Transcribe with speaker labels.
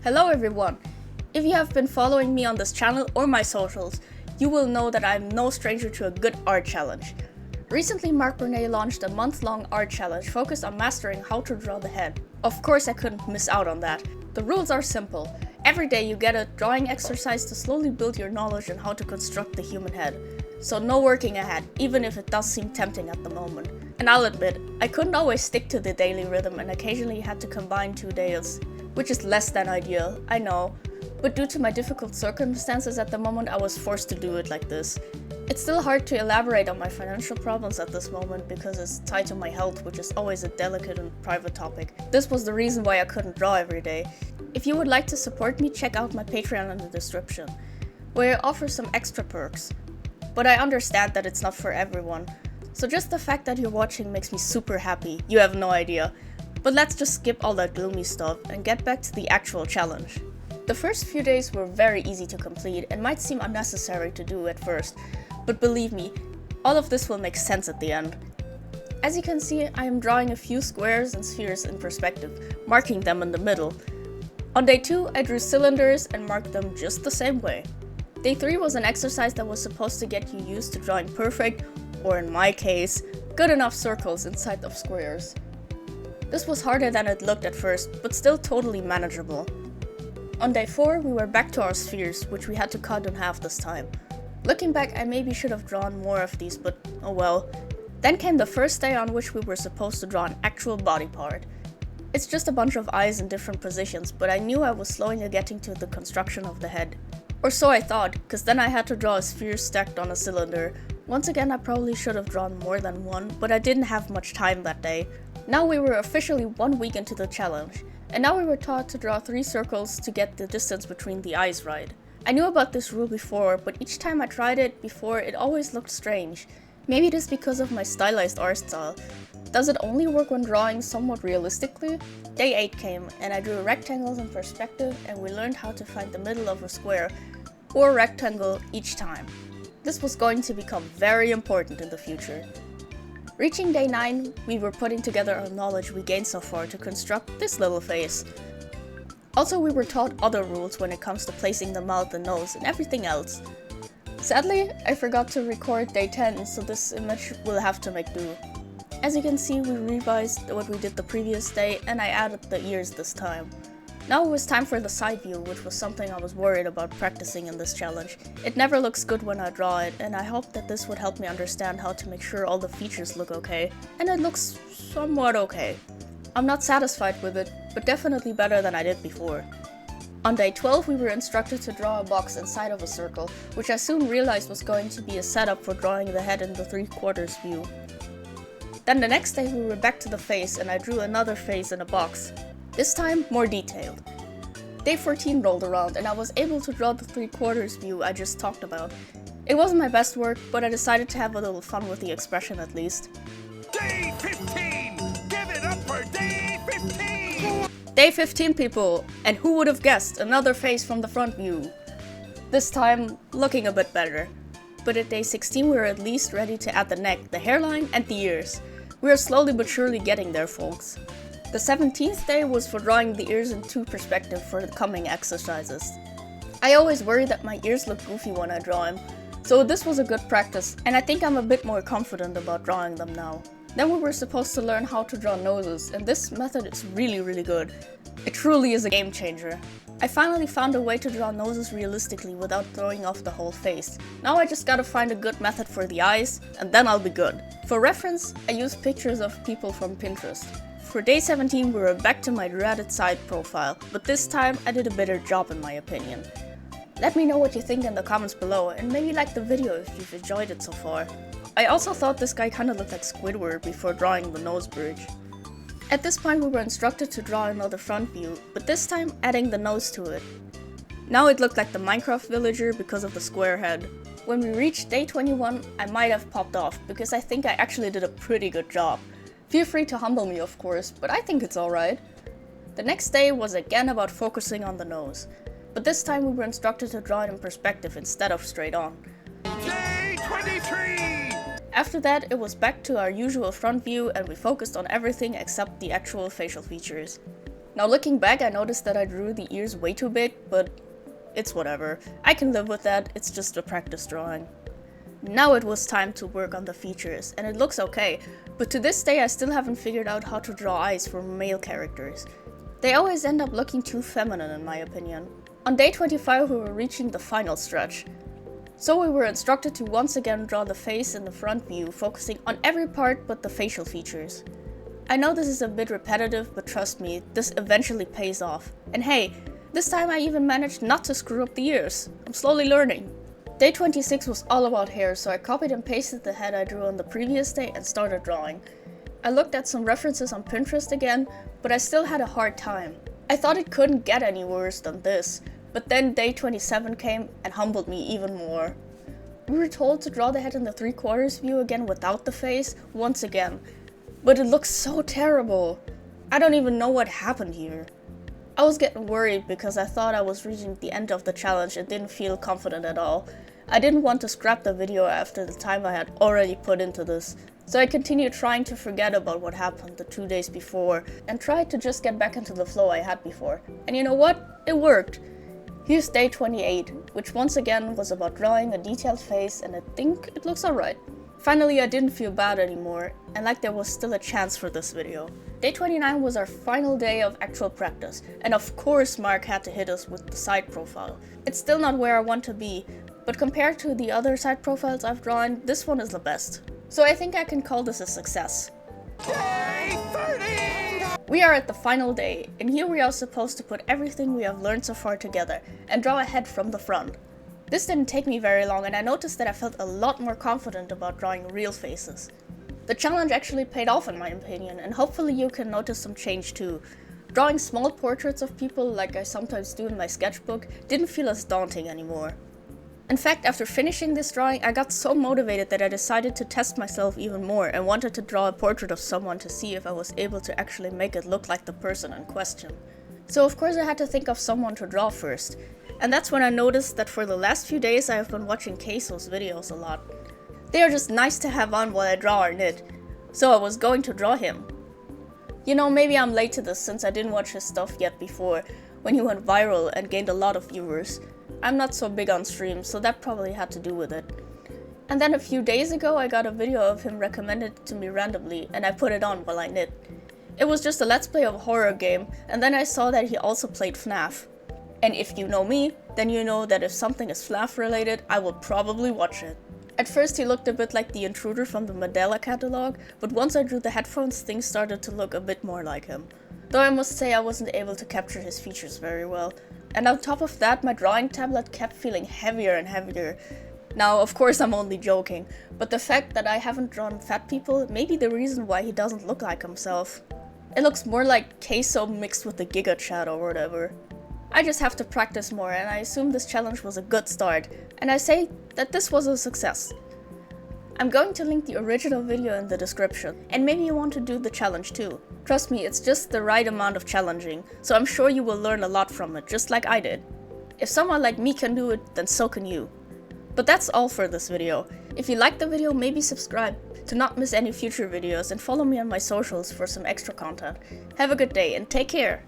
Speaker 1: Hello everyone! If you have been following me on this channel or my socials, you will know that I'm no stranger to a good art challenge. Recently, Mark Bernay launched a month-long art challenge focused on mastering how to draw the head. Of course, I couldn't miss out on that. The rules are simple. Every day you get a drawing exercise to slowly build your knowledge on how to construct the human head. So no working ahead, even if it does seem tempting at the moment. And I'll admit, I couldn't always stick to the daily rhythm and occasionally had to combine 2 days, which is less than ideal, I know. But due to my difficult circumstances at the moment, I was forced to do it like this. It's still hard to elaborate on my financial problems at this moment because it's tied to my health, which is always a delicate and private topic. This was the reason why I couldn't draw every day. If you would like to support me, check out my Patreon in the description, where I offer some extra perks. But I understand that it's not for everyone. So just the fact that you're watching makes me super happy, you have no idea. But let's just skip all that gloomy stuff and get back to the actual challenge. The first few days were very easy to complete and might seem unnecessary to do at first, but believe me, all of this will make sense at the end. As you can see, I am drawing a few squares and spheres in perspective, marking them in the middle. On day 2, I drew cylinders and marked them just the same way. Day 3 was an exercise that was supposed to get you used to drawing perfect, or in my case, good enough circles inside of squares. This was harder than it looked at first, but still totally manageable. On day 4, we were back to our spheres, which we had to cut in half this time. Looking back, I maybe should have drawn more of these, but oh well. Then came the first day on which we were supposed to draw an actual body part. It's just a bunch of eyes in different positions, but I knew I was slowing at getting to the construction of the head. Or so I thought, cause then I had to draw a sphere stacked on a cylinder. Once again, I probably should have drawn more than one, but I didn't have much time that day. Now we were officially 1 week into the challenge. And now we were taught to draw 3 circles to get the distance between the eyes right. I knew about this rule before, but each time I tried it before, it always looked strange. Maybe it is because of my stylized art style. Does it only work when drawing somewhat realistically? Day 8 came, and I drew rectangles in perspective, and we learned how to find the middle of a square or rectangle each time. This was going to become very important in the future. Reaching day 9, we were putting together our knowledge we gained so far to construct this little face. Also, we were taught other rules when it comes to placing the mouth and nose and everything else. Sadly, I forgot to record day 10, so this image will have to make do. As you can see, we revised what we did the previous day and I added the ears this time. Now it was time for the side view, which was something I was worried about practicing in this challenge. It never looks good when I draw it, and I hope that this would help me understand how to make sure all the features look okay. And it looks somewhat okay. I'm not satisfied with it, but definitely better than I did before. On day 12, we were instructed to draw a box inside of a circle, which I soon realized was going to be a setup for drawing the head in the 3/4 view. Then the next day we were back to the face and I drew another face in a box. This time, more detailed. Day 14 rolled around and I was able to draw the 3/4 view I just talked about. It wasn't my best work, but I decided to have a little fun with the expression at least.
Speaker 2: Day 15! Give it up for Day 15!
Speaker 1: Day 15, people! And who would have guessed, another face from the front view. This time, looking a bit better. But at day 16 we were at least ready to add the neck, the hairline and the ears. We are slowly but surely getting there, folks. The 17th day was for drawing the ears in 2 perspective for the coming exercises. I always worry that my ears look goofy when I draw them, so this was a good practice, and I think I'm a bit more confident about drawing them now. Then we were supposed to learn how to draw noses, and this method is really good. It truly is a game changer. I finally found a way to draw noses realistically without throwing off the whole face. Now I just gotta find a good method for the eyes, and then I'll be good. For reference, I used pictures of people from Pinterest. For day 17 we were back to my dreaded side profile, but this time I did a better job in my opinion. Let me know what you think in the comments below and maybe like the video if you've enjoyed it so far. I also thought this guy kinda looked like Squidward before drawing the nose bridge. At this point we were instructed to draw another front view, but this time adding the nose to it. Now it looked like the Minecraft villager because of the square head. When we reached day 21, I might have popped off because I think I actually did a pretty good job. Feel free to humble me, of course, but I think it's alright. The next day was again about focusing on the nose, but this time we were instructed to draw it in perspective instead of straight on.
Speaker 2: Day 23!
Speaker 1: After that, it was back to our usual front view and we focused on everything except the actual facial features. Now looking back, I noticed that I drew the ears way too big, but it's whatever. I can live with that, it's just a practice drawing. Now it was time to work on the features, and it looks okay, but to this day I still haven't figured out how to draw eyes for male characters. They always end up looking too feminine in my opinion. On day 25 we were reaching the final stretch. So we were instructed to once again draw the face in the front view, focusing on every part but the facial features. I know this is a bit repetitive, but trust me, this eventually pays off. And hey, this time I even managed not to screw up the ears. I'm slowly learning. Day 26 was all about hair, so I copied and pasted the head I drew on the previous day and started drawing. I looked at some references on Pinterest again, but I still had a hard time. I thought it couldn't get any worse than this, but then day 27 came and humbled me even more. We were told to draw the head in the 3/4 view again without the face, once again, but it looks so terrible. I don't even know what happened here. I was getting worried because I thought I was reaching the end of the challenge and didn't feel confident at all. I didn't want to scrap the video after the time I had already put into this, so I continued trying to forget about what happened the 2 days before and tried to just get back into the flow I had before. And you know what? It worked. Here's day 28, which once again was about drawing a detailed face, and I think it looks alright. Finally, I didn't feel bad anymore, and like there was still a chance for this video. Day 29 was our final day of actual practice, and of course Mark had to hit us with the side profile. It's still not where I want to be, but compared to the other side profiles I've drawn, this one is the best. So I think I can call this a success.
Speaker 2: Day 30!
Speaker 1: We are at the final day, and here we are supposed to put everything we have learned so far together, and draw a head from the front. This didn't take me very long, and I noticed that I felt a lot more confident about drawing real faces. The challenge actually paid off in my opinion, and hopefully you can notice some change too. Drawing small portraits of people like I sometimes do in my sketchbook didn't feel as daunting anymore. In fact, after finishing this drawing, I got so motivated that I decided to test myself even more and wanted to draw a portrait of someone to see if I was able to actually make it look like the person in question. So of course I had to think of someone to draw first. And that's when I noticed that for the last few days I have been watching Keiso's videos a lot. They are just nice to have on while I draw or knit, so I was going to draw him. You know, maybe I'm late to this since I didn't watch his stuff yet before, when he went viral and gained a lot of viewers. I'm not so big on streams, so that probably had to do with it. And then a few days ago I got a video of him recommended to me randomly, and I put it on while I knit. It was just a let's play of a horror game, and then I saw that he also played FNAF. And if you know me, then you know that if something is FNAF related, I will probably watch it. At first he looked a bit like the intruder from the Mandela catalog, but once I drew the headphones, things started to look a bit more like him. Though I must say I wasn't able to capture his features very well. And on top of that, my drawing tablet kept feeling heavier and heavier. Now, of course I'm only joking, but the fact that I haven't drawn fat people may be the reason why he doesn't look like himself. It looks more like Keiso mixed with the Giga Chat or whatever. I just have to practice more, and I assume this challenge was a good start, and I say that this was a success. I'm going to link the original video in the description, and maybe you want to do the challenge too. Trust me, it's just the right amount of challenging, so I'm sure you will learn a lot from it, just like I did. If someone like me can do it, then so can you. But that's all for this video. If you liked the video, maybe subscribe to not miss any future videos, and follow me on my socials for some extra content. Have a good day and take care!